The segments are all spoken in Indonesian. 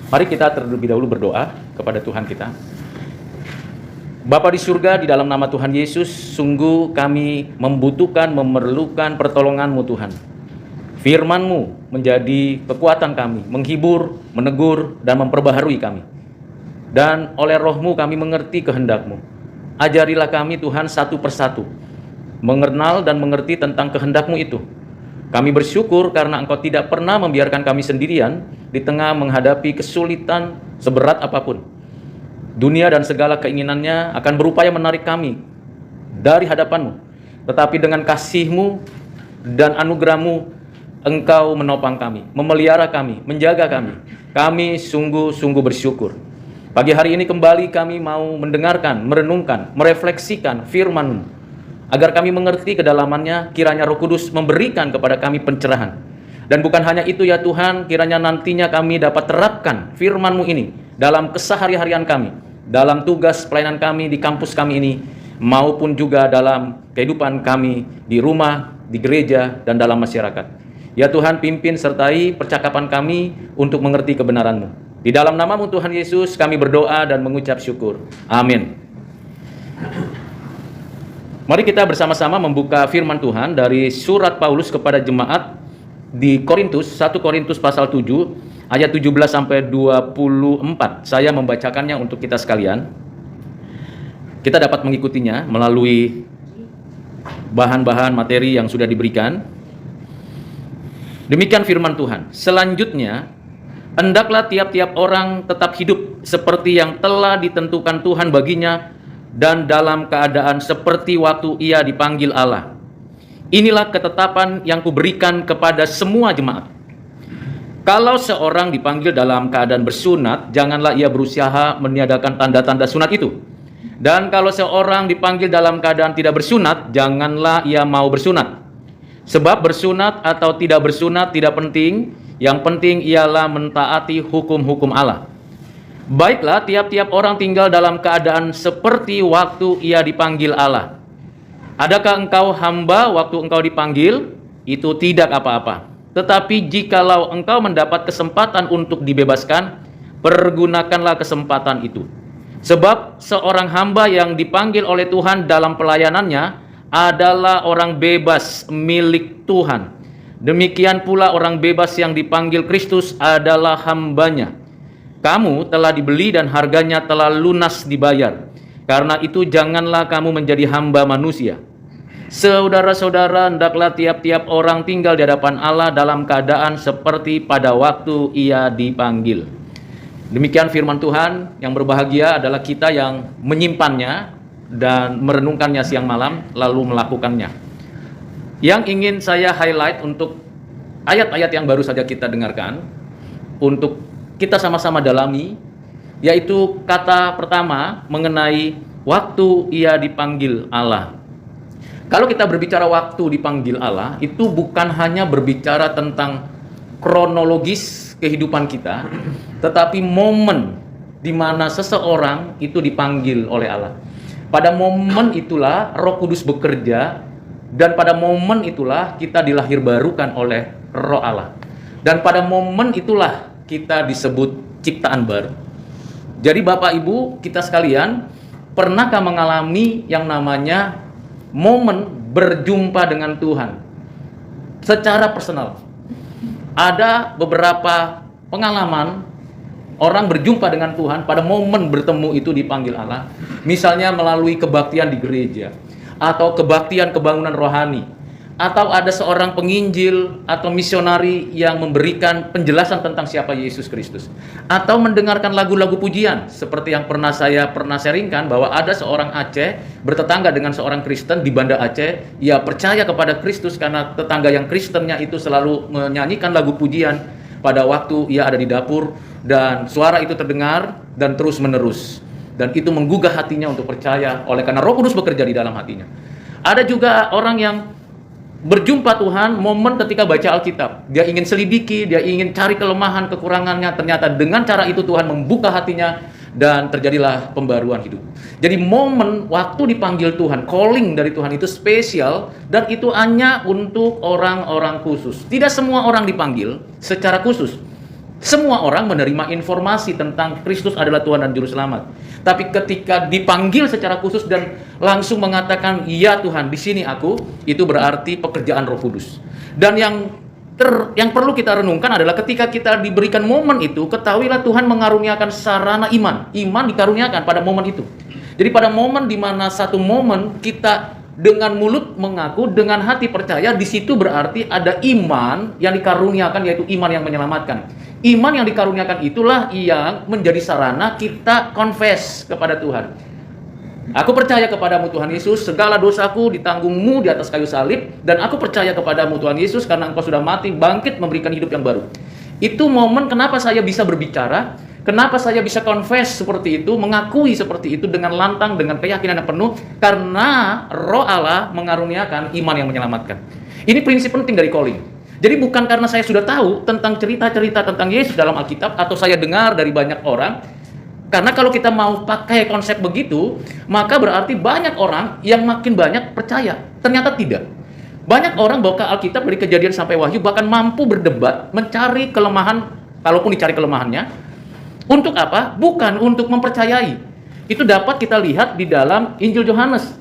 Mari kita terlebih dahulu berdoa kepada Tuhan kita. Bapa di surga, di dalam nama Tuhan Yesus, sungguh kami membutuhkan, memerlukan pertolongan-Mu Tuhan. Firman-Mu menjadi kekuatan kami, menghibur, menegur, dan memperbaharui kami. Dan oleh Roh-Mu kami mengerti kehendak-Mu. Ajarilah kami Tuhan satu persatu, mengenal dan mengerti tentang kehendak-Mu itu. Kami bersyukur karena Engkau tidak pernah membiarkan kami sendirian di tengah menghadapi kesulitan seberat apapun. Dunia dan segala keinginannya akan berupaya menarik kami dari hadapan-Mu. Tetapi dengan kasih-Mu dan anugerah-Mu, Engkau menopang kami, memelihara kami, menjaga kami. Kami sungguh-sungguh bersyukur. Pagi hari ini kembali kami mau mendengarkan, merenungkan, merefleksikan firman-Mu. Agar kami mengerti kedalamannya, kiranya Roh Kudus memberikan kepada kami pencerahan. Dan bukan hanya itu ya Tuhan, kiranya nantinya kami dapat terapkan firman-Mu ini dalam kesehari-harian kami, dalam tugas pelayanan kami di kampus kami ini, maupun juga dalam kehidupan kami di rumah, di gereja, dan dalam masyarakat. Ya Tuhan, pimpin sertai percakapan kami untuk mengerti kebenaran-Mu. Di dalam nama-Mu Tuhan Yesus kami berdoa dan mengucap syukur. Amin. Mari kita bersama-sama membuka firman Tuhan dari surat Paulus kepada jemaat di Korintus, 1 Korintus pasal 7, ayat 17 sampai 24. Saya membacakannya untuk kita sekalian. Kita dapat mengikutinya melalui bahan-bahan materi yang sudah diberikan. Demikian firman Tuhan. Selanjutnya, hendaklah tiap-tiap orang tetap hidup seperti yang telah ditentukan Tuhan baginya, dan dalam keadaan seperti waktu ia dipanggil Allah. Inilah ketetapan yang kuberikan kepada semua jemaat. Kalau seorang dipanggil dalam keadaan bersunat, janganlah ia berusaha meniadakan tanda-tanda sunat itu. Dan kalau seorang dipanggil dalam keadaan tidak bersunat, janganlah ia mau bersunat. Sebab bersunat atau tidak bersunat tidak penting, yang penting ialah mentaati hukum-hukum Allah. Baiklah, tiap-tiap orang tinggal dalam keadaan seperti waktu ia dipanggil Allah. Adakah engkau hamba waktu engkau dipanggil? Itu tidak apa-apa. Tetapi jikalau engkau mendapat kesempatan untuk dibebaskan, pergunakanlah kesempatan itu. Sebab seorang hamba yang dipanggil oleh Tuhan dalam pelayanannya adalah orang bebas milik Tuhan. Demikian pula orang bebas yang dipanggil Kristus adalah hambanya. Kamu telah dibeli dan harganya telah lunas dibayar. Karena itu janganlah kamu menjadi hamba manusia. Saudara-saudara, hendaklah tiap-tiap orang tinggal di hadapan Allah dalam keadaan seperti pada waktu ia dipanggil. Demikian firman Tuhan. Yang berbahagia adalah kita yang menyimpannya dan merenungkannya siang malam lalu melakukannya. Yang ingin saya highlight untuk ayat-ayat yang baru saja kita dengarkan, untuk kita sama-sama dalami, yaitu kata pertama mengenai waktu ia dipanggil Allah. Kalau kita berbicara waktu dipanggil Allah, itu bukan hanya berbicara tentang kronologis kehidupan kita, tetapi momen di mana seseorang itu dipanggil oleh Allah. Pada momen itulah Roh Kudus bekerja, dan pada momen itulah kita dilahirbarukan oleh Roh Allah. Dan pada momen itulah kita disebut ciptaan baru. Jadi Bapak Ibu kita sekalian, pernahkah mengalami yang namanya momen berjumpa dengan Tuhan secara personal? Ada beberapa pengalaman orang berjumpa dengan Tuhan pada momen bertemu itu dipanggil Allah. Misalnya melalui kebaktian di gereja, atau kebaktian kebangunan rohani, atau ada seorang penginjil atau misionari yang memberikan penjelasan tentang siapa Yesus Kristus, atau mendengarkan lagu-lagu pujian seperti yang pernah saya sharingkan, bahwa ada seorang Aceh bertetangga dengan seorang Kristen di Banda Aceh. Ia percaya kepada Kristus karena tetangga yang Kristennya itu selalu menyanyikan lagu pujian pada waktu ia ada di dapur, dan suara itu terdengar dan terus menerus, dan itu menggugah hatinya untuk percaya oleh karena Roh Kudus bekerja di dalam hatinya. Ada juga orang yang berjumpa Tuhan momen ketika baca Alkitab. Dia ingin selidiki, dia ingin cari kelemahan, kekurangannya. Ternyata dengan cara itu Tuhan membuka hatinya dan terjadilah pembaruan hidup. Jadi momen waktu dipanggil Tuhan, calling dari Tuhan itu spesial, dan itu hanya untuk orang-orang khusus. Tidak semua orang dipanggil secara khusus. Semua orang menerima informasi tentang Kristus adalah Tuhan dan Juru Selamat. Tapi ketika dipanggil secara khusus dan langsung mengatakan, "Ya Tuhan, di sini aku," itu berarti pekerjaan Roh Kudus. Dan yang perlu kita renungkan adalah ketika kita diberikan momen itu, ketahuilah Tuhan mengaruniakan sarana iman. Iman dikaruniakan pada momen itu. Jadi pada momen di mana satu momen kita dengan mulut mengaku, dengan hati percaya, di situ berarti ada iman yang dikaruniakan, yaitu iman yang menyelamatkan. Iman yang dikaruniakan itulah yang menjadi sarana kita confess kepada Tuhan. Aku percaya kepadamu Tuhan Yesus, segala dosaku ditanggungmu di atas kayu salib, dan aku percaya kepadamu Tuhan Yesus karena engkau sudah mati, bangkit, memberikan hidup yang baru. Itu momen kenapa saya bisa berbicara, kenapa saya bisa confess seperti itu, mengakui seperti itu dengan lantang, dengan keyakinan yang penuh, karena Roh Allah mengaruniakan iman yang menyelamatkan. Ini prinsip penting dari calling. Jadi bukan karena saya sudah tahu tentang cerita-cerita tentang Yesus dalam Alkitab, atau saya dengar dari banyak orang. Karena kalau kita mau pakai konsep begitu, maka berarti banyak orang yang makin banyak percaya. Ternyata tidak. Banyak orang bawa Alkitab dari Kejadian sampai Wahyu, bahkan mampu berdebat, mencari kelemahan, kalaupun dicari kelemahannya. Untuk apa? Bukan untuk mempercayai. Itu dapat kita lihat di dalam Injil Yohanes.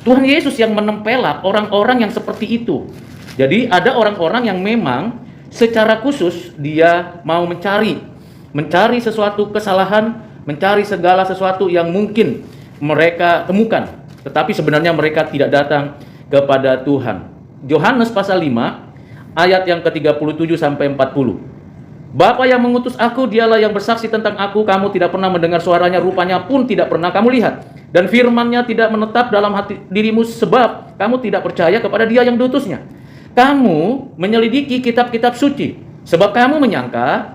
Tuhan Yesus yang menempelak orang-orang yang seperti itu. Jadi ada orang-orang yang memang secara khusus dia mau mencari sesuatu kesalahan, mencari segala sesuatu yang mungkin mereka temukan, tetapi sebenarnya mereka tidak datang kepada Tuhan. Yohanes pasal 5 ayat yang ke-37 sampai 40. Bapa yang mengutus aku, dialah yang bersaksi tentang aku, kamu tidak pernah mendengar suaranya, rupanya pun tidak pernah kamu lihat, dan firman-Nya tidak menetap dalam hati dirimu sebab kamu tidak percaya kepada Dia yang diutusnya. Kamu menyelidiki kitab-kitab suci sebab kamu menyangka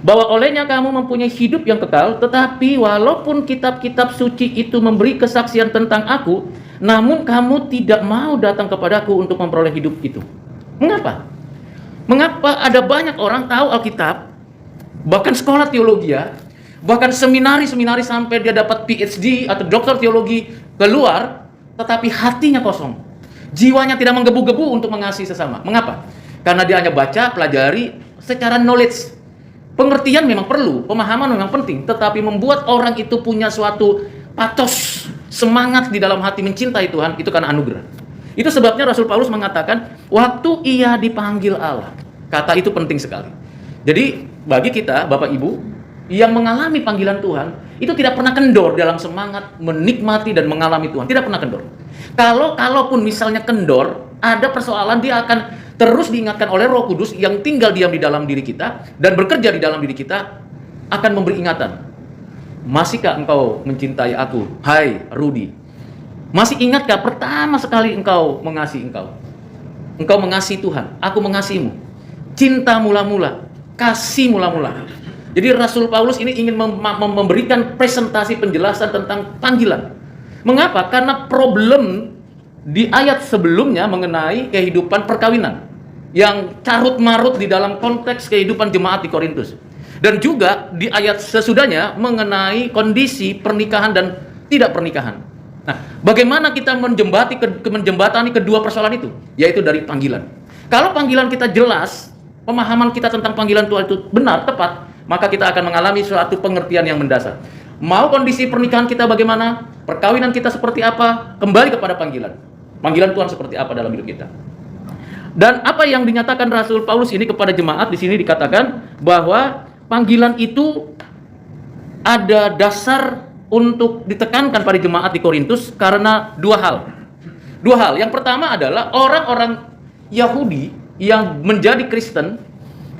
bahwa olehnya kamu mempunyai hidup yang kekal, tetapi walaupun kitab-kitab suci itu memberi kesaksian tentang aku, namun kamu tidak mau datang kepadaku untuk memperoleh hidup itu. Mengapa? Mengapa ada banyak orang tahu Alkitab, bahkan sekolah teologi, bahkan seminari-seminari sampai dia dapat PhD atau doktor teologi keluar, tetapi hatinya kosong. Jiwanya tidak menggebu-gebu untuk mengasihi sesama. Mengapa? Karena dia hanya baca, pelajari secara knowledge. Pengertian memang perlu, pemahaman memang penting, tetapi membuat orang itu punya suatu patos, semangat di dalam hati mencintai Tuhan, itu karena anugerah. Itu sebabnya Rasul Paulus mengatakan, waktu ia dipanggil Allah. Kata itu penting sekali. Jadi bagi kita, Bapak Ibu, yang mengalami panggilan Tuhan, itu tidak pernah kendor dalam semangat menikmati dan mengalami Tuhan. Tidak pernah kendor. Kalaupun misalnya kendor, ada persoalan, dia akan terus diingatkan oleh Roh Kudus yang tinggal diam di dalam diri kita dan bekerja di dalam diri kita, akan memberi ingatan. Masihkah engkau mencintai aku, hai Rudi? Masih ingatkah pertama sekali engkau mengasihi engkau? Engkau mengasihi Tuhan, aku mengasihimu. Cinta mula-mula, kasih mula-mula. Jadi Rasul Paulus ini ingin memberikan presentasi penjelasan tentang panggilan. Mengapa? Karena problem di ayat sebelumnya mengenai kehidupan perkawinan yang carut marut di dalam konteks kehidupan jemaat di Korintus. Dan juga di ayat sesudahnya mengenai kondisi pernikahan dan tidak pernikahan. Nah, bagaimana kita menjembatani kedua persoalan itu? Yaitu dari panggilan. Kalau panggilan kita jelas, pemahaman kita tentang panggilan Tuhan itu benar, tepat, maka kita akan mengalami suatu pengertian yang mendasar. Mau kondisi pernikahan kita bagaimana, perkawinan kita seperti apa, kembali kepada panggilan. Panggilan Tuhan seperti apa dalam hidup kita. Dan apa yang dinyatakan Rasul Paulus ini kepada jemaat, di sini dikatakan bahwa panggilan itu ada dasar untuk ditekankan pada jemaat di Korintus karena dua hal. Yang pertama adalah orang-orang Yahudi yang menjadi Kristen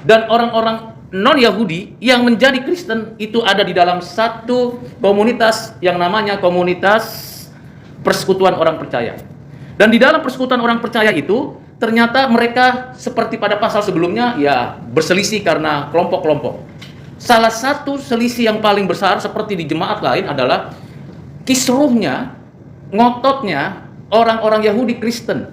dan orang-orang non-Yahudi yang menjadi Kristen itu ada di dalam satu komunitas yang namanya komunitas persekutuan orang percaya. Dan di dalam persekutuan orang percaya itu ternyata mereka seperti pada pasal sebelumnya ya berselisih karena kelompok-kelompok. Salah satu selisih yang paling besar seperti di jemaat lain adalah kisruhnya, ngototnya orang-orang Yahudi Kristen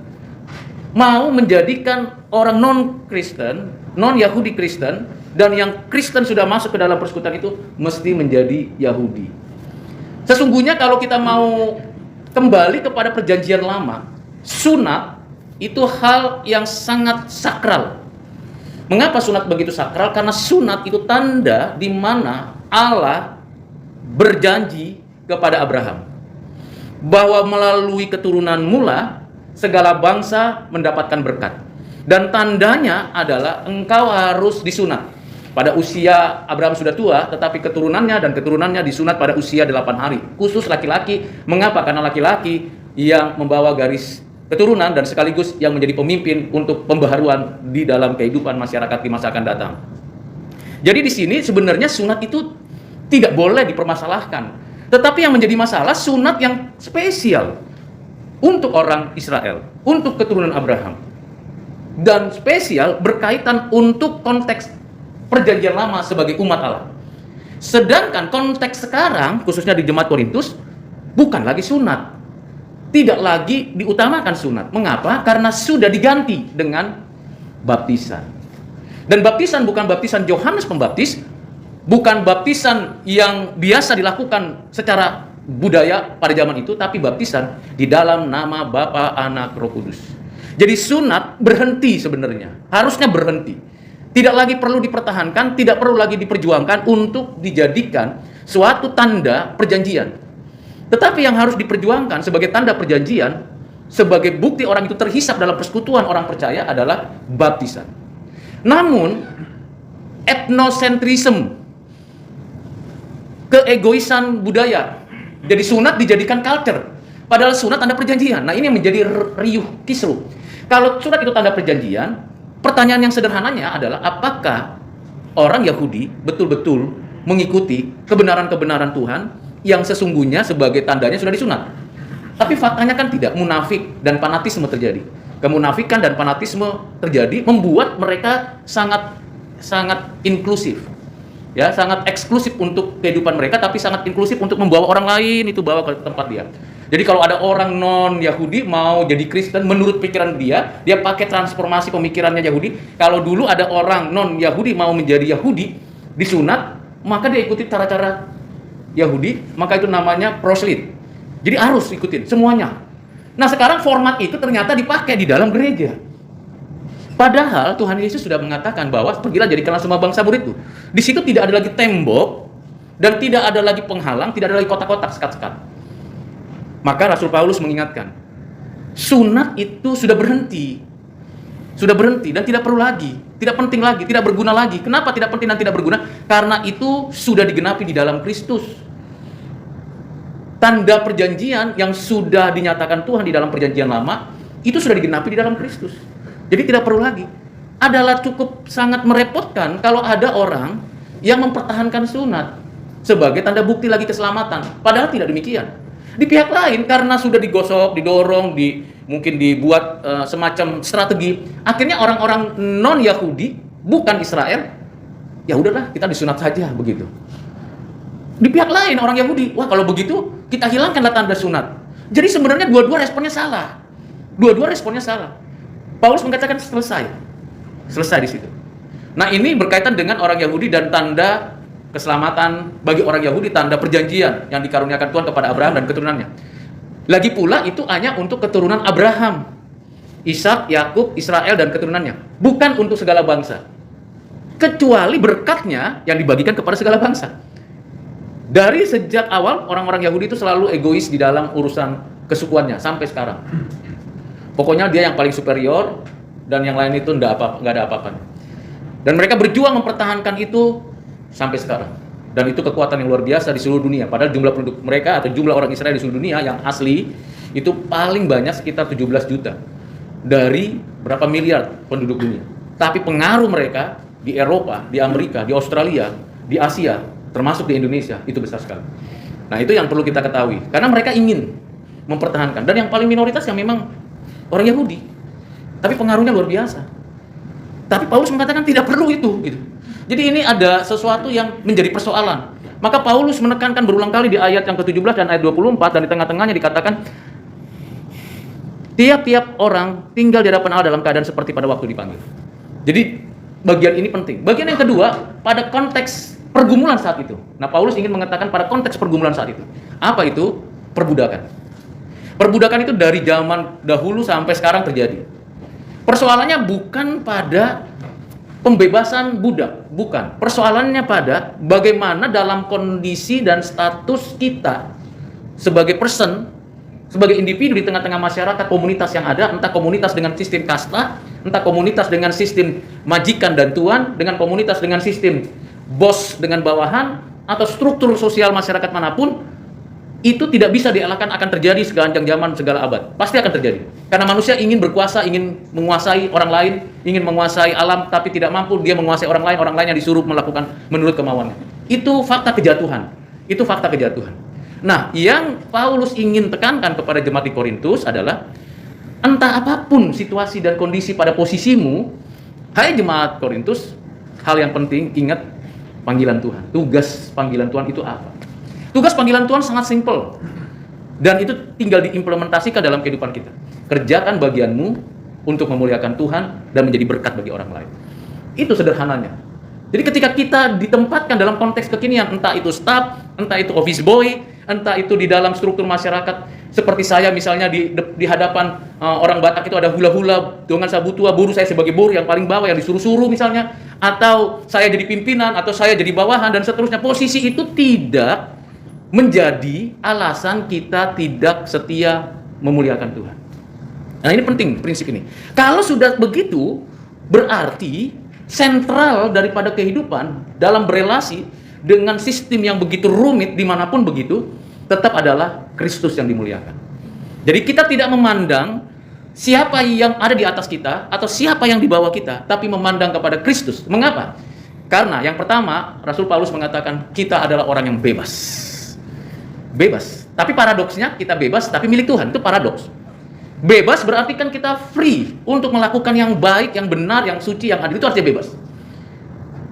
mau menjadikan orang non-Kristen, non-Yahudi Kristen, dan yang Kristen sudah masuk ke dalam persekutuan itu mesti menjadi Yahudi. Sesungguhnya kalau kita mau kembali kepada perjanjian lama, sunat itu hal yang sangat sakral. Mengapa sunat begitu sakral? Karena sunat itu tanda di mana Allah berjanji kepada Abraham bahwa melalui keturunan mula segala bangsa mendapatkan berkat. Dan tandanya adalah engkau harus disunat. Pada usia Abraham sudah tua, tetapi keturunannya dan keturunannya disunat pada usia 8 hari. Khusus laki-laki. Mengapa? Karena laki-laki yang membawa garis keturunan dan sekaligus yang menjadi pemimpin untuk pembaharuan di dalam kehidupan masyarakat di masa akan datang. Jadi di sini sebenarnya sunat itu tidak boleh dipermasalahkan. Tetapi yang menjadi masalah sunat yang spesial untuk orang Israel, untuk keturunan Abraham. Dan spesial berkaitan untuk konteks perjanjian lama sebagai umat Allah. Sedangkan konteks sekarang, khususnya di jemaat Korintus, bukan lagi sunat. Tidak lagi diutamakan sunat. Mengapa? Karena sudah diganti dengan baptisan. Dan baptisan bukan baptisan Yohanes Pembaptis, bukan baptisan yang biasa dilakukan secara budaya pada zaman itu, tapi baptisan di dalam nama Bapa, Anak, Roh Kudus. Jadi sunat berhenti sebenarnya, harusnya berhenti. Tidak lagi perlu dipertahankan, tidak perlu lagi diperjuangkan untuk dijadikan suatu tanda perjanjian. Tetapi yang harus diperjuangkan sebagai tanda perjanjian, sebagai bukti orang itu terhisap dalam persekutuan orang percaya adalah baptisan. Namun, etnosentrisme, keegoisan budaya, jadi sunat dijadikan culture. Padahal sunat tanda perjanjian. Nah ini yang menjadi riuh kisruh. Kalau sunat itu tanda perjanjian, pertanyaan yang sederhananya adalah apakah orang Yahudi betul-betul mengikuti kebenaran-kebenaran Tuhan yang sesungguhnya sebagai tandanya sudah disunat. Tapi faktanya kan tidak, munafik dan fanatisme terjadi. Kemunafikan dan fanatisme terjadi membuat mereka sangat inklusif. Ya, sangat eksklusif untuk kehidupan mereka, tapi sangat inklusif untuk membawa orang lain itu bawa ke tempat dia. Jadi kalau ada orang non-Yahudi mau jadi Kristen, menurut pikiran dia pakai transformasi pemikirannya Yahudi. Kalau dulu ada orang non-Yahudi mau menjadi Yahudi, disunat, maka dia ikuti cara-cara Yahudi, maka itu namanya proselyt. Jadi harus ikutin semuanya. Nah sekarang format itu ternyata dipakai di dalam gereja. Padahal Tuhan Yesus sudah mengatakan bahwa pergilah jadikanlah semua bangsa muridku. Di situ tidak ada lagi tembok dan tidak ada lagi penghalang, tidak ada lagi kotak-kotak sekat-sekat. Maka Rasul Paulus mengingatkan, sunat itu sudah berhenti dan tidak perlu lagi, tidak penting lagi, tidak berguna lagi. Kenapa tidak penting dan tidak berguna? Karena itu sudah digenapi di dalam Kristus. Tanda perjanjian yang sudah dinyatakan Tuhan di dalam perjanjian lama itu sudah digenapi di dalam Kristus. Jadi tidak perlu lagi. Adalah cukup sangat merepotkan kalau ada orang yang mempertahankan sunat sebagai tanda bukti lagi keselamatan. Padahal tidak demikian. Di pihak lain karena sudah digosok, didorong, mungkin dibuat semacam strategi, akhirnya orang-orang non-Yahudi bukan Israel, ya udahlah kita disunat saja begitu. Di pihak lain orang Yahudi, wah kalau begitu kita hilangkanlah tanda sunat. Jadi sebenarnya dua-dua responnya salah. Paulus mengatakan selesai di situ. Nah ini berkaitan dengan orang Yahudi dan tanda keselamatan bagi orang Yahudi, tanda perjanjian yang dikaruniakan Tuhan kepada Abraham dan keturunannya. Lagi pula itu hanya untuk keturunan Abraham, Ishak, Yakub, Israel dan keturunannya, bukan untuk segala bangsa. Kecuali berkatnya yang dibagikan kepada segala bangsa. Dari sejak awal orang-orang Yahudi itu selalu egois di dalam urusan kesukuannya sampai sekarang. Pokoknya dia yang paling superior dan yang lain itu nggak ada apa-apa. Dan mereka berjuang mempertahankan itu sampai sekarang. Dan itu kekuatan yang luar biasa di seluruh dunia. Padahal jumlah penduduk mereka atau jumlah orang Israel di seluruh dunia yang asli itu paling banyak sekitar 17 juta dari berapa miliar penduduk dunia. Tapi pengaruh mereka di Eropa, di Amerika, di Australia, di Asia, termasuk di Indonesia itu besar sekali. Nah itu yang perlu kita ketahui. Karena mereka ingin mempertahankan. Dan yang paling minoritas yang memang orang Yahudi. Tapi pengaruhnya luar biasa. Tapi Paulus mengatakan tidak perlu itu gitu. Jadi ini ada sesuatu yang menjadi persoalan. Maka Paulus menekankan berulang kali di ayat yang ke-17 dan ayat 24 dan di tengah-tengahnya dikatakan tiap-tiap orang tinggal di hadapan Allah dalam keadaan seperti pada waktu dipanggil. Jadi bagian ini penting. Bagian yang kedua pada konteks pergumulan saat itu. Nah, Paulus ingin mengatakan pada konteks pergumulan saat itu. Apa itu? Perbudakan. Perbudakan itu dari zaman dahulu sampai sekarang terjadi. Persoalannya bukan pada pembebasan budak, bukan. Persoalannya pada bagaimana dalam kondisi dan status kita sebagai person, sebagai individu di tengah-tengah masyarakat, komunitas yang ada, entah komunitas dengan sistem kasta, entah komunitas dengan sistem majikan dan tuan, dengan komunitas dengan sistem bos dengan bawahan, atau struktur sosial masyarakat manapun, itu tidak bisa dielakkan akan terjadi sepanjang zaman segala abad. Pasti akan terjadi. Karena manusia ingin berkuasa, ingin menguasai orang lain, ingin menguasai alam, tapi tidak mampu, dia menguasai orang lain yang disuruh melakukan menurut kemauannya. Itu fakta kejatuhan. Itu fakta kejatuhan. Nah, yang Paulus ingin tekankan kepada jemaat di Korintus adalah, entah apapun situasi dan kondisi pada posisimu, hai jemaat Korintus, hal yang penting ingat panggilan Tuhan. Tugas panggilan Tuhan itu apa? Tugas panggilan Tuhan sangat simpel, dan itu tinggal diimplementasikan dalam kehidupan kita. Kerjakan bagianmu untuk memuliakan Tuhan dan menjadi berkat bagi orang lain. Itu sederhananya. Jadi ketika kita ditempatkan dalam konteks kekinian, entah itu staff, entah itu office boy, entah itu di dalam struktur masyarakat, seperti saya misalnya di hadapan orang Batak itu ada hula-hula dengan sabu tua, buruh saya sebagai buruh yang paling bawah yang disuruh-suruh misalnya, atau saya jadi pimpinan, atau saya jadi bawahan dan seterusnya. Posisi itu tidak menjadi alasan kita tidak setia memuliakan Tuhan. Nah, ini penting prinsip ini. Kalau sudah begitu, berarti sentral daripada kehidupan dalam berelasi dengan sistem yang begitu rumit dimanapun begitu, tetap adalah Kristus yang dimuliakan. Jadi kita tidak memandang siapa yang ada di atas kita atau siapa yang di bawah kita, tapi memandang kepada Kristus. Mengapa? Karena yang pertama, Rasul Paulus mengatakan kita adalah orang yang bebas. Bebas. Tapi paradoksnya kita bebas tapi milik Tuhan. Itu paradoks. Bebas berarti kan kita free untuk melakukan yang baik, yang benar, yang suci, yang adil. Itu artinya bebas.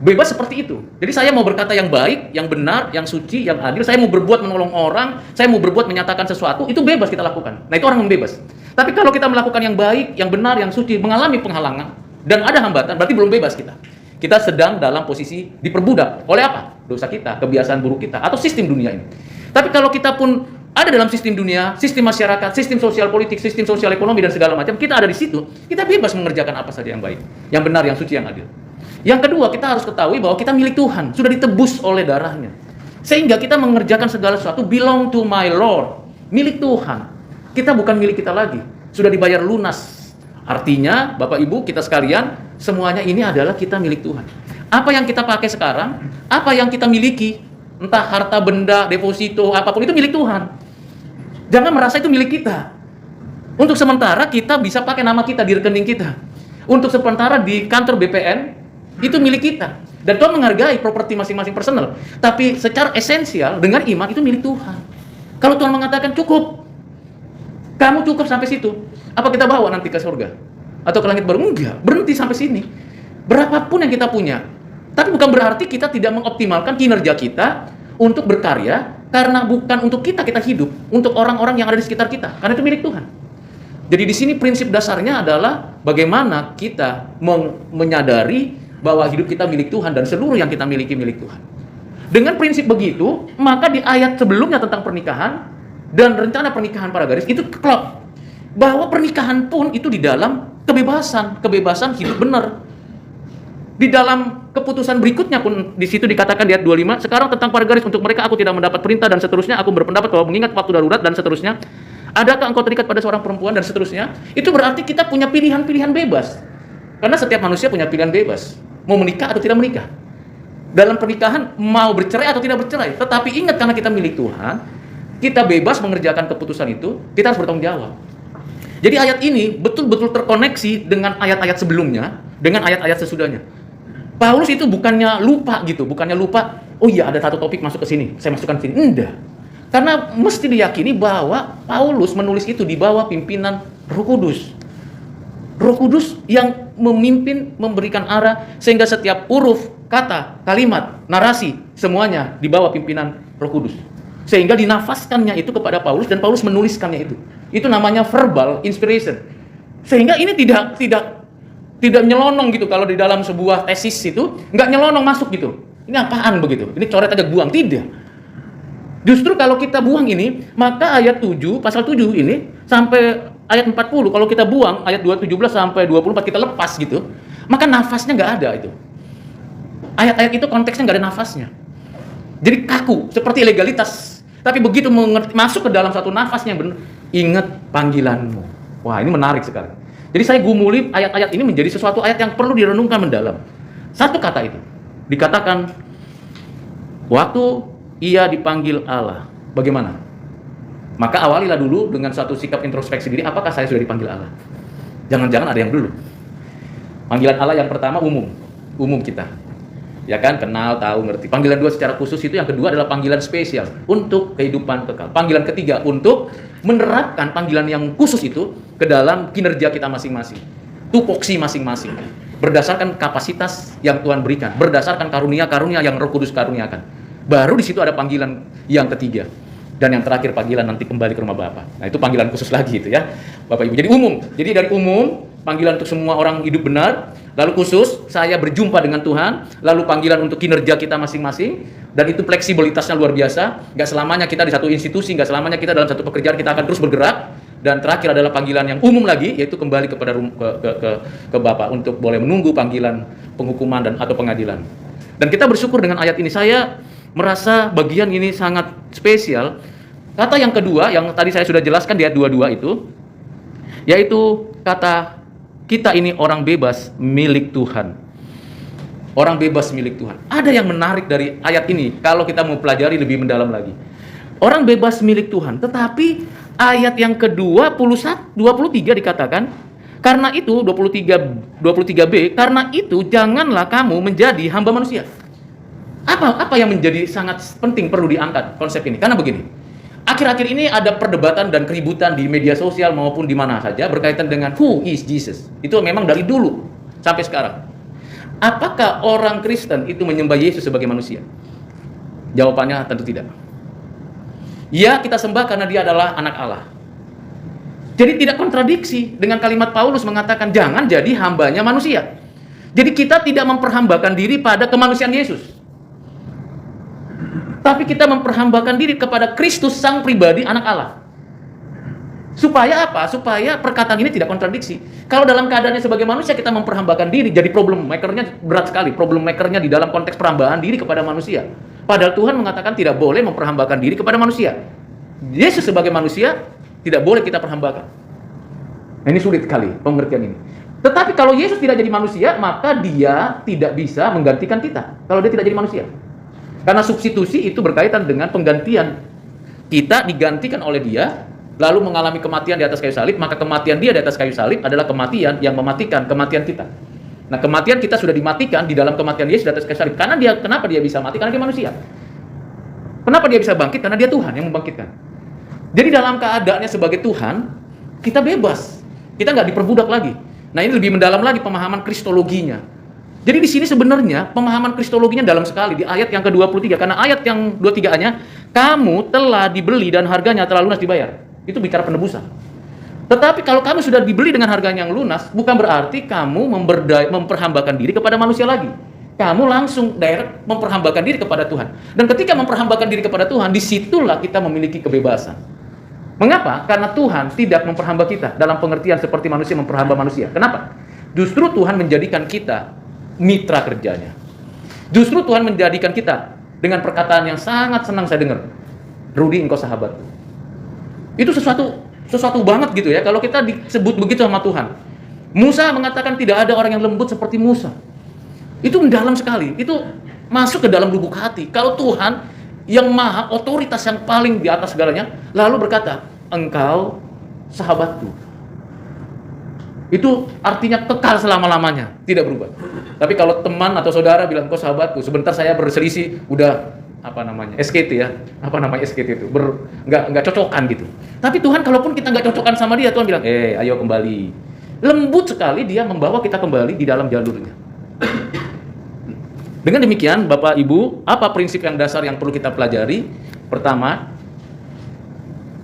Bebas seperti itu. Jadi saya mau berkata yang baik, yang benar, yang suci, yang adil. Saya mau berbuat menolong orang, saya mau berbuat menyatakan sesuatu. Itu bebas kita lakukan. Nah, itu orang yang bebas. Tapi kalau kita melakukan yang baik, yang benar, yang suci, mengalami penghalangan dan ada hambatan, berarti belum bebas kita. Kita sedang dalam posisi diperbudak. Oleh apa? Dosa kita, kebiasaan buruk kita, atau sistem dunia ini. Tapi kalau kita pun ada dalam sistem dunia, sistem masyarakat, sistem sosial politik, sistem sosial ekonomi dan segala macam, kita ada di situ, kita bebas mengerjakan apa saja yang baik, yang benar, yang suci, yang adil. Yang kedua, kita harus ketahui bahwa kita milik Tuhan, sudah ditebus oleh darahnya. Sehingga kita mengerjakan segala sesuatu belong to my Lord, milik Tuhan. Kita bukan milik kita lagi, sudah dibayar lunas. Artinya, Bapak Ibu, kita sekalian, semuanya ini adalah kita milik Tuhan. Apa yang kita pakai sekarang, apa yang kita miliki, entah harta benda, deposito, apapun itu milik Tuhan. Jangan merasa itu milik kita. Untuk sementara kita bisa pakai nama kita di rekening kita. Untuk sementara di kantor BPN itu milik kita. Dan Tuhan menghargai properti masing-masing personal. Tapi secara esensial dengan iman itu milik Tuhan. Kalau Tuhan mengatakan cukup, kamu cukup sampai situ, apa kita bawa nanti ke surga? Atau ke langit baru? Enggak, berhenti sampai sini. Berapapun yang kita punya. Tapi bukan berarti kita tidak mengoptimalkan kinerja kita untuk berkarya, karena bukan untuk kita hidup, untuk orang-orang yang ada di sekitar kita, karena itu milik Tuhan. Jadi di sini prinsip dasarnya adalah bagaimana kita menyadari bahwa hidup kita milik Tuhan dan seluruh yang kita miliki milik Tuhan. Dengan prinsip begitu, maka di ayat sebelumnya tentang pernikahan dan rencana pernikahan para gadis itu klop bahwa pernikahan pun itu di dalam kebebasan hidup benar. Di dalam keputusan berikutnya pun di situ dikatakan di ayat 25, sekarang tentang para gadis, untuk mereka aku tidak mendapat perintah dan seterusnya, aku berpendapat bahwa mengingat waktu darurat dan seterusnya, adakah engkau terikat pada seorang perempuan dan seterusnya. Itu berarti kita punya pilihan-pilihan bebas. Karena setiap manusia punya pilihan bebas, mau menikah atau tidak menikah. Dalam pernikahan mau bercerai atau tidak bercerai. Tetapi ingat, karena kita milik Tuhan, kita bebas mengerjakan keputusan itu, kita harus bertanggung jawab. Jadi ayat ini betul-betul terkoneksi dengan ayat-ayat sebelumnya, dengan ayat-ayat sesudahnya. Paulus itu bukannya lupa, oh iya ada satu topik masuk ke sini, saya masukkan ke sini. Enggak. Karena mesti diyakini bahwa Paulus menulis itu di bawah pimpinan Roh Kudus. Roh Kudus yang memimpin, memberikan arah, sehingga setiap huruf, kata, kalimat, narasi, semuanya di bawah pimpinan Roh Kudus. Sehingga dinafaskannya itu kepada Paulus, dan Paulus menuliskannya itu. Itu namanya verbal inspiration. Sehingga ini tidak nyelonong gitu. Kalau di dalam sebuah tesis itu nggak nyelonong masuk gitu. Ini apaan begitu? Ini coret aja buang, tidak. Justru kalau kita buang ini, maka ayat 7, pasal 7 ini sampai ayat 40 kalau kita buang ayat 17 sampai 24 kita lepas gitu. maka nafasnya nggak ada itu. Ayat-ayat itu konteksnya nggak ada nafasnya. Jadi kaku, seperti legalitas. Tapi begitu masuk ke dalam satu nafasnya benar, ingat panggilanmu. Wah, ini menarik sekali. Jadi saya gumuli ayat-ayat ini menjadi sesuatu ayat yang perlu direnungkan mendalam. Satu kata itu dikatakan waktu ia dipanggil Allah. Bagaimana? Maka awalilah dulu dengan satu sikap introspeksi diri, apakah saya sudah dipanggil Allah? Jangan-jangan ada yang dulu. Panggilan Allah yang pertama umum kita. Ya kan, kenal, tahu, ngerti. Panggilan dua secara khusus itu, yang kedua adalah panggilan spesial untuk kehidupan kekal. Panggilan ketiga untuk menerapkan panggilan yang khusus itu ke dalam kinerja kita masing-masing. Tupoksi masing-masing. Berdasarkan kapasitas yang Tuhan berikan, berdasarkan karunia-karunia yang Roh Kudus karuniakan. Baru di situ ada panggilan yang ketiga. Dan yang terakhir panggilan nanti kembali ke rumah Bapa. Nah, itu panggilan khusus lagi itu ya, Bapak Ibu. Jadi umum. Jadi dari umum, panggilan untuk semua orang hidup benar, lalu khusus saya berjumpa dengan Tuhan, lalu panggilan untuk kinerja kita masing-masing, dan itu fleksibilitasnya luar biasa. Gak selamanya kita di satu institusi, gak selamanya kita dalam satu pekerjaan kita akan terus bergerak. Dan terakhir adalah panggilan yang umum lagi, yaitu kembali kepada ke Bapa untuk boleh menunggu panggilan penghukuman dan atau pengadilan. Dan kita bersyukur dengan ayat ini. Saya merasa bagian ini sangat spesial. Kata yang kedua yang tadi saya sudah jelaskan di ayat 22 itu, yaitu kata kita ini orang bebas milik Tuhan. Orang bebas milik Tuhan. Ada yang menarik dari ayat ini kalau kita mau pelajari lebih mendalam lagi. Orang bebas milik Tuhan, tetapi ayat yang ke-23 dikatakan, karena itu 23b, karena itu janganlah kamu menjadi hamba manusia. Apa yang menjadi sangat penting perlu diangkat konsep ini? Karena begini. Akhir-akhir ini ada perdebatan dan keributan di media sosial maupun di mana saja berkaitan dengan who is Jesus. Itu memang dari dulu sampai sekarang. Apakah orang Kristen itu menyembah Yesus sebagai manusia? Jawabannya tentu tidak. Ya, kita sembah karena dia adalah anak Allah. Jadi tidak kontradiksi dengan kalimat Paulus mengatakan jangan jadi hambanya manusia. Jadi kita tidak memperhambakan diri pada kemanusiaan Yesus. Tapi kita memperhambakan diri kepada Kristus sang pribadi anak Allah. Supaya apa? Supaya perkataan ini tidak kontradiksi. Kalau dalam keadaannya sebagai manusia kita memperhambakan diri, jadi problem makernya berat sekali. Problem makernya di dalam konteks perhambahan diri kepada manusia. Padahal Tuhan mengatakan tidak boleh memperhambakan diri kepada manusia. Yesus sebagai manusia tidak boleh kita perhambakan. Nah, ini sulit sekali pengertian ini. Tetapi kalau Yesus tidak jadi manusia, maka dia tidak bisa menggantikan kita. Kalau dia tidak jadi manusia. Karena substitusi itu berkaitan dengan penggantian. Kita digantikan oleh dia, lalu mengalami kematian di atas kayu salib, maka kematian dia di atas kayu salib adalah kematian yang mematikan kematian kita. Nah, kematian kita sudah dimatikan di dalam kematian Yesus di atas kayu salib. Kenapa dia bisa mati? Karena dia manusia. Kenapa dia bisa bangkit? Karena dia Tuhan yang membangkitkan. Jadi dalam keadaannya sebagai Tuhan, kita bebas. Kita nggak diperbudak lagi. Nah, ini lebih mendalam lagi pemahaman kristologinya. Jadi di sini sebenarnya pemahaman kristologinya dalam sekali di ayat yang ke-23, karena ayat yang 23-nya kamu telah dibeli dan harganya telah lunas dibayar. Itu bicara penebusan. Tetapi kalau kamu sudah dibeli dengan harganya yang lunas, bukan berarti kamu memperhambakan diri kepada manusia lagi. Kamu langsung direct memperhambakan diri kepada Tuhan. Dan ketika memperhambakan diri kepada Tuhan, disitulah kita memiliki kebebasan. Mengapa? Karena Tuhan tidak memperhamba kita dalam pengertian seperti manusia memperhamba manusia. Kenapa? Justru Tuhan menjadikan kita mitra kerjanya. Justru Tuhan menjadikan kita dengan perkataan yang sangat senang saya dengar. Rudi, engkau sahabatku. Itu sesuatu banget gitu ya kalau kita disebut begitu sama Tuhan. Musa mengatakan tidak ada orang yang lembut seperti Musa. Itu mendalam sekali. Itu masuk ke dalam lubuk hati. Kalau Tuhan yang maha otoritas yang paling di atas segalanya lalu berkata, engkau sahabatku. Itu artinya kekal selama-lamanya, tidak berubah. Tapi kalau teman atau saudara bilang kau sahabatku, sebentar saya berselisih, udah SKT ya, SKT itu, nggak cocokan gitu. Tapi Tuhan kalaupun kita nggak cocokan sama dia, Tuhan bilang, ayo kembali. Lembut sekali dia membawa kita kembali di dalam jalurnya. Dengan demikian, Bapak Ibu, apa prinsip yang dasar yang perlu kita pelajari? Pertama,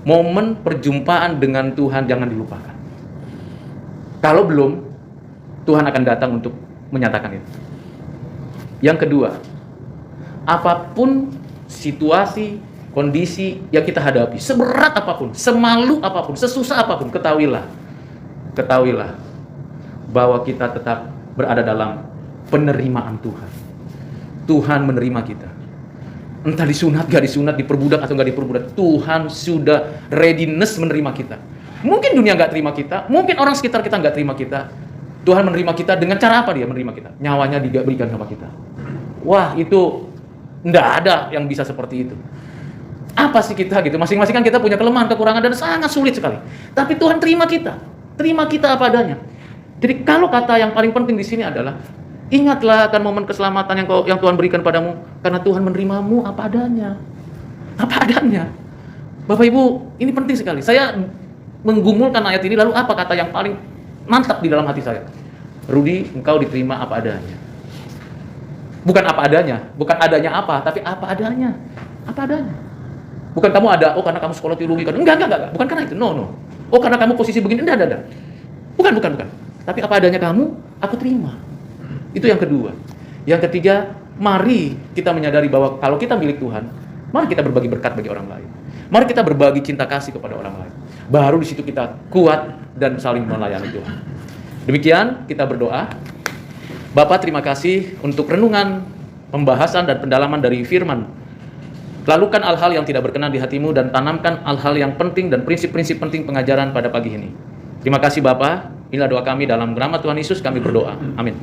momen perjumpaan dengan Tuhan jangan dilupakan. Kalau belum, Tuhan akan datang untuk menyatakan itu. Yang kedua, apapun situasi, kondisi yang kita hadapi, seberat apapun, semalu apapun, sesusah apapun, ketahuilah bahwa kita tetap berada dalam penerimaan Tuhan. Tuhan menerima kita. Entah disunat, gak disunat, diperbudak atau gak diperbudak, Tuhan sudah readiness menerima kita. Mungkin dunia gak terima kita, mungkin orang sekitar kita gak terima kita. Tuhan menerima kita dengan cara apa dia menerima kita? Nyawanya diberikan sama kita. Wah, itu nggak ada yang bisa seperti itu. Apa sih kita gitu? Masing-masing kan kita punya kelemahan, kekurangan, dan sangat sulit sekali. Tapi Tuhan terima kita apa adanya. Jadi kalau kata yang paling penting di sini adalah ingatlah akan momen keselamatan yang Tuhan berikan padamu, karena Tuhan menerimamu apa adanya. Apa adanya. Bapak Ibu, ini penting sekali. Saya menggumulkan ayat ini, lalu apa kata yang paling mantap di dalam hati saya? Rudi, engkau diterima apa adanya. Bukan apa adanya, bukan adanya apa, tapi apa adanya. Apa adanya. Bukan kamu ada, oh karena kamu sekolah teologi kan. Enggak. Bukan karena itu. No. Oh karena kamu posisi begini, enggak. Bukan. Tapi apa adanya kamu, aku terima. Itu yang kedua. Yang ketiga, mari kita menyadari bahwa kalau kita milik Tuhan, mari kita berbagi berkat bagi orang lain. Mari kita berbagi cinta kasih kepada orang lain. Baru di situ kita kuat dan saling melayani Tuhan. Demikian kita berdoa. Bapak, terima kasih untuk renungan, pembahasan dan pendalaman dari firman. Lakukan hal-hal yang tidak berkenan di hatimu dan tanamkan hal-hal yang penting dan prinsip-prinsip penting pengajaran pada pagi ini. Terima kasih Bapak. Inilah doa kami dalam nama Tuhan Yesus kami berdoa. Amin.